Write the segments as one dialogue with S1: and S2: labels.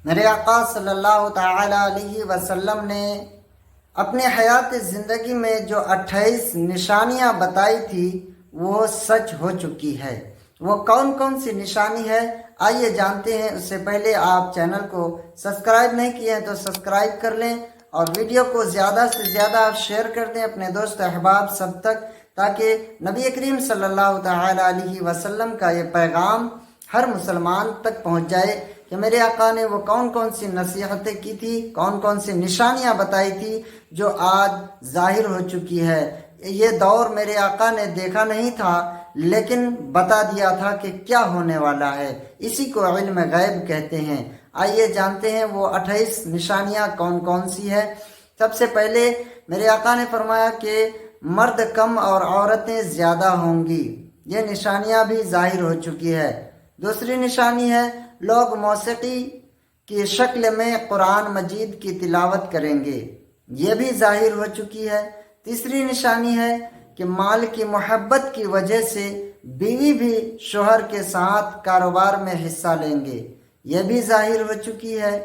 S1: میرے آقا صلی اللہ تعالی علیہ وسلم نے اپنے حیات زندگی میں جو 28 نشانیاں بتائی تھی وہ سچ ہو چکی ہے۔ وہ کون کون سی نشانی ہے آئیے جانتے ہیں۔ اس سے پہلے آپ چینل کو سبسکرائب نہیں کیے ہیں تو سبسکرائب کر لیں اور ویڈیو کو زیادہ سے زیادہ آپ شیئر کر دیں اپنے دوست احباب سب تک، تاکہ نبی کریم صلی اللہ تعالی علیہ وسلم کا یہ پیغام ہر مسلمان تک پہنچ جائے کہ میرے آقا نے وہ کون کون سی نصیحتیں کی تھی، کون کون سی نشانیاں بتائی تھی جو آج ظاہر ہو چکی ہے۔ یہ دور میرے آقا نے دیکھا نہیں تھا لیکن بتا دیا تھا کہ کیا ہونے والا ہے، اسی کو علم غیب کہتے ہیں۔ آئیے جانتے ہیں وہ 28 نشانیاں کون کون سی ہے۔ سب سے پہلے میرے آقا نے فرمایا کہ مرد کم اور عورتیں زیادہ ہوں گی، یہ نشانیاں بھی ظاہر ہو چکی ہے۔ دوسری نشانی ہے لوگ موسیقی کی شکل میں قرآن مجید کی تلاوت کریں گے، یہ بھی ظاہر ہو چکی ہے۔ تیسری نشانی ہے کہ مال کی محبت کی وجہ سے بیوی بھی شوہر کے ساتھ کاروبار میں حصہ لیں گے، یہ بھی ظاہر ہو چکی ہے۔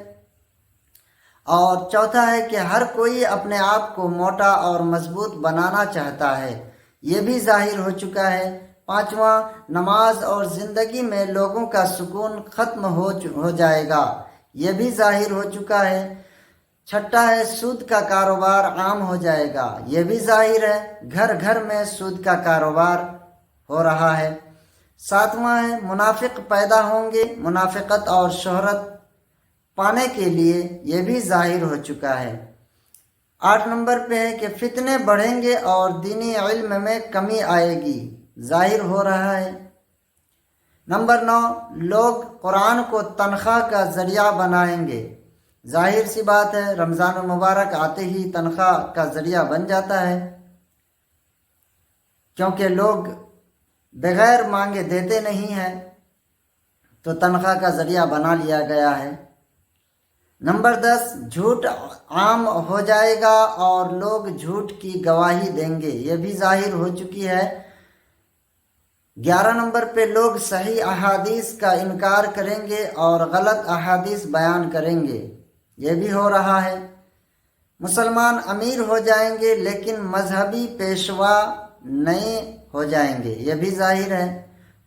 S1: اور چوتھا ہے کہ ہر کوئی اپنے آپ کو موٹا اور مضبوط بنانا چاہتا ہے، یہ بھی ظاہر ہو چکا ہے۔ پانچواں، نماز اور زندگی میں لوگوں کا سکون ختم ہو جائے گا، یہ بھی ظاہر ہو چکا ہے۔ چھٹا ہے سود کا کاروبار عام ہو جائے گا، یہ بھی ظاہر ہے، گھر گھر میں سود کا کاروبار ہو رہا ہے۔ ساتواں ہے منافق پیدا ہوں گے، منافقت اور شہرت پانے کے لیے، یہ بھی ظاہر ہو چکا ہے۔ 8 نمبر پہ ہے کہ فتنے بڑھیں گے اور دینی علم میں کمی آئے گی، ظاہر ہو رہا ہے۔ نمبر 9، لوگ قرآن کو تنخواہ کا ذریعہ بنائیں گے، ظاہر سی بات ہے، رمضان المبارک آتے ہی تنخواہ کا ذریعہ بن جاتا ہے، کیونکہ لوگ بغیر مانگے دیتے نہیں ہیں تو تنخواہ کا ذریعہ بنا لیا گیا ہے۔ نمبر 10، جھوٹ عام ہو جائے گا اور لوگ جھوٹ کی گواہی دیں گے، یہ بھی ظاہر ہو چکی ہے۔ 11 نمبر پہ لوگ صحیح احادیث کا انکار کریں گے اور غلط احادیث بیان کریں گے، یہ بھی ہو رہا ہے۔ مسلمان امیر ہو جائیں گے لیکن مذہبی پیشوا نئے ہو جائیں گے، یہ بھی ظاہر ہے۔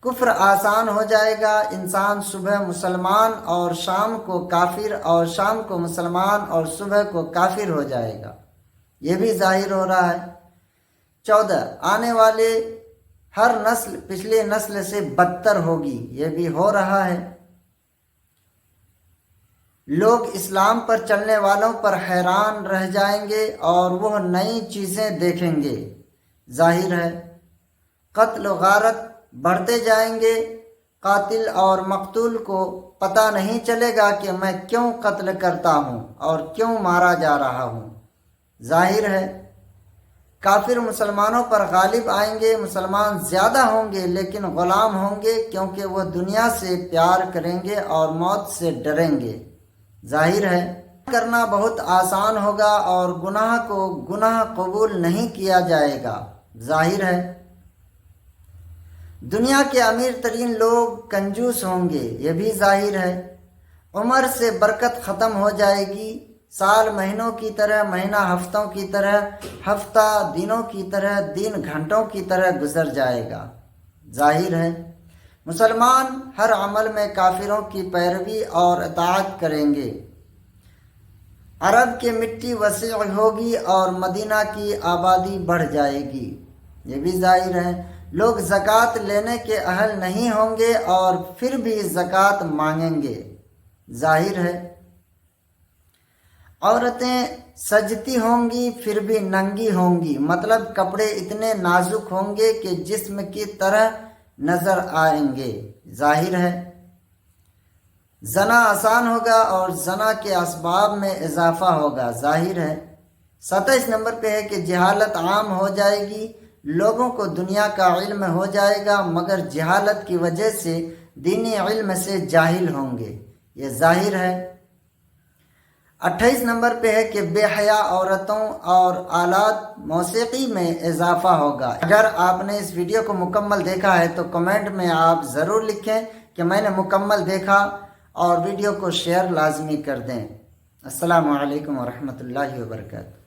S1: کفر آسان ہو جائے گا، انسان صبح مسلمان اور شام کو کافر اور شام کو مسلمان اور صبح کو کافر ہو جائے گا، یہ بھی ظاہر ہو رہا ہے۔ 14، آنے والے ہر نسل پچھلی نسل سے بدتر ہوگی، یہ بھی ہو رہا ہے۔ لوگ اسلام پر چلنے والوں پر حیران رہ جائیں گے اور وہ نئی چیزیں دیکھیں گے، ظاہر ہے۔ قتل و غارت بڑھتے جائیں گے، قاتل اور مقتول کو پتہ نہیں چلے گا کہ میں کیوں قتل کرتا ہوں اور کیوں مارا جا رہا ہوں، ظاہر ہے۔ کافر مسلمانوں پر غالب آئیں گے، مسلمان زیادہ ہوں گے لیکن غلام ہوں گے، کیونکہ وہ دنیا سے پیار کریں گے اور موت سے ڈریں گے، ظاہر ہے۔ کرنا بہت آسان ہوگا اور گناہ کو گناہ قبول نہیں کیا جائے گا، ظاہر ہے۔ دنیا کے امیر ترین لوگ کنجوس ہوں گے، یہ بھی ظاہر ہے۔ عمر سے برکت ختم ہو جائے گی، سال مہینوں کی طرح، مہینہ ہفتوں کی طرح، ہفتہ دنوں کی طرح، دن گھنٹوں کی طرح گزر جائے گا، ظاہر ہے۔ مسلمان ہر عمل میں کافروں کی پیروی اور اطاعت کریں گے۔ عرب کی مٹی وسیع ہوگی اور مدینہ کی آبادی بڑھ جائے گی، یہ بھی ظاہر ہے۔ لوگ زکوٰۃ لینے کے اہل نہیں ہوں گے اور پھر بھی زکوٰۃ مانگیں گے، ظاہر ہے۔ عورتیں سجتی ہوں گی پھر بھی ننگی ہوں گی، مطلب کپڑے اتنے نازک ہوں گے کہ جسم کی طرح نظر آئیں گے، ظاہر ہے۔ زنا آسان ہوگا اور زنا کے اسباب میں اضافہ ہوگا، ظاہر ہے۔ 27 نمبر پہ ہے کہ جہالت عام ہو جائے گی، لوگوں کو دنیا کا علم ہو جائے گا مگر جہالت کی وجہ سے دینی علم سے جاہل ہوں گے، یہ ظاہر ہے۔ 28 نمبر پہ ہے کہ بے حیا عورتوں اور آلات موسیقی میں اضافہ ہوگا۔ اگر آپ نے اس ویڈیو کو مکمل دیکھا ہے تو کمنٹ میں آپ ضرور لکھیں کہ میں نے مکمل دیکھا اور ویڈیو کو شیئر لازمی کر دیں۔ السلام علیکم ورحمۃ اللہ وبرکاتہ۔